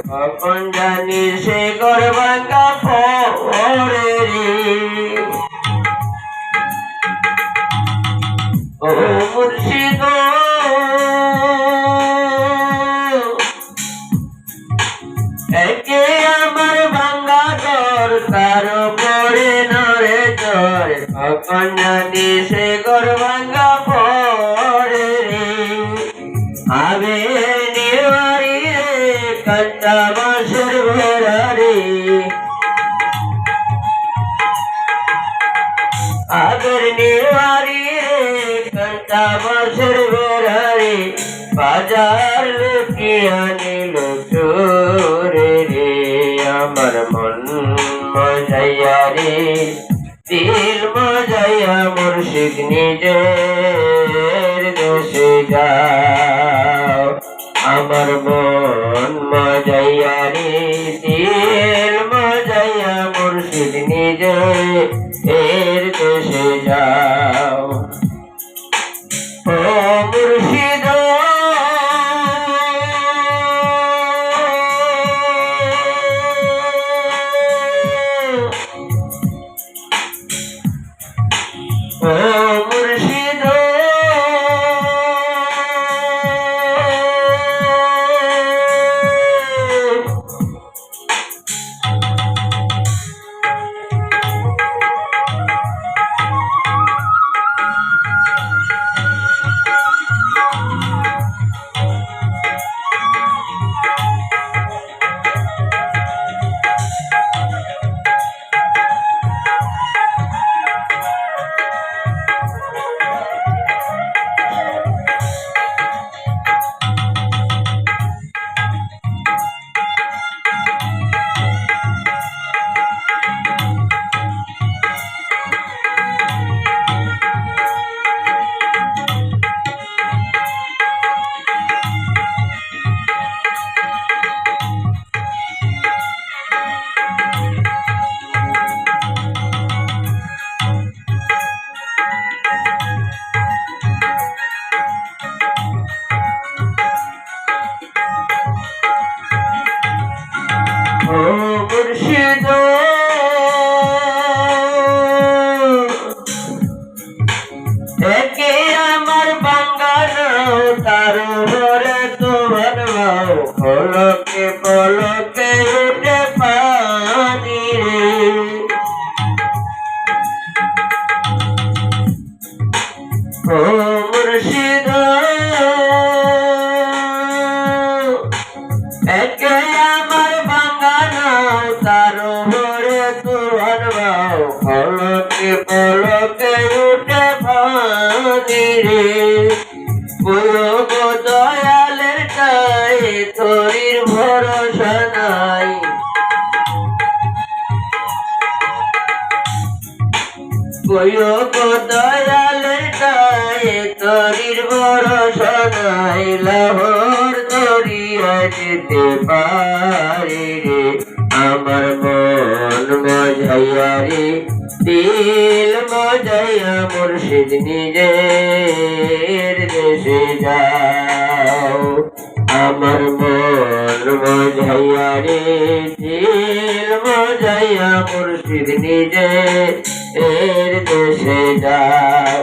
কখন জানি সে ঘর ভাঙা পড়ে রে। ও মুর্শিদ একে আমার ভাঙা ঘর তার পরে নরে চর কখন জানি সে ঘর ভাঙা পড়ে রে। আবে নিবারি রে কাঁচা বাঁশের ঘোড়া রে। আগের নিবারি রে কাঁচা বাঁশের ঘোড়া রে। বাজার লুকিয়ে নিল চোরে রে। আমার মন মজাইয়া রে দিল মজাইয়া মুর্শিদ নিজের দেশে যাও। আমার মন মজাইয়া রে দিল মজাইয়া মুর্শিদ নিজের দেশে যাও। ও মুর্শিদ ও মুর্শিদ মুর্শিদ একে আমার বাঙ্গানো তার ঘরে তোমার মাও পলকে পলকে উঠে পানি রে। ও মুর্শিদ একে আমার বাঙ্গানো তার ঘরে তোমার মাও পলকে পলকে উঠে পানি রে। দয়ালের টাই তোরির ভরসা নাই। দয়ালের টাই তোরির ভরসা নাই। লাহোর দরিয়া যেতে পারি রে। আমার মন মজাইয়া রে দিল মজাইয়া মুর্শিদ নিজের দেশে যাও। আমার মন মজাইয়া রে দিল মজাইয়া মুর্শিদ নিজের দেশে যাও।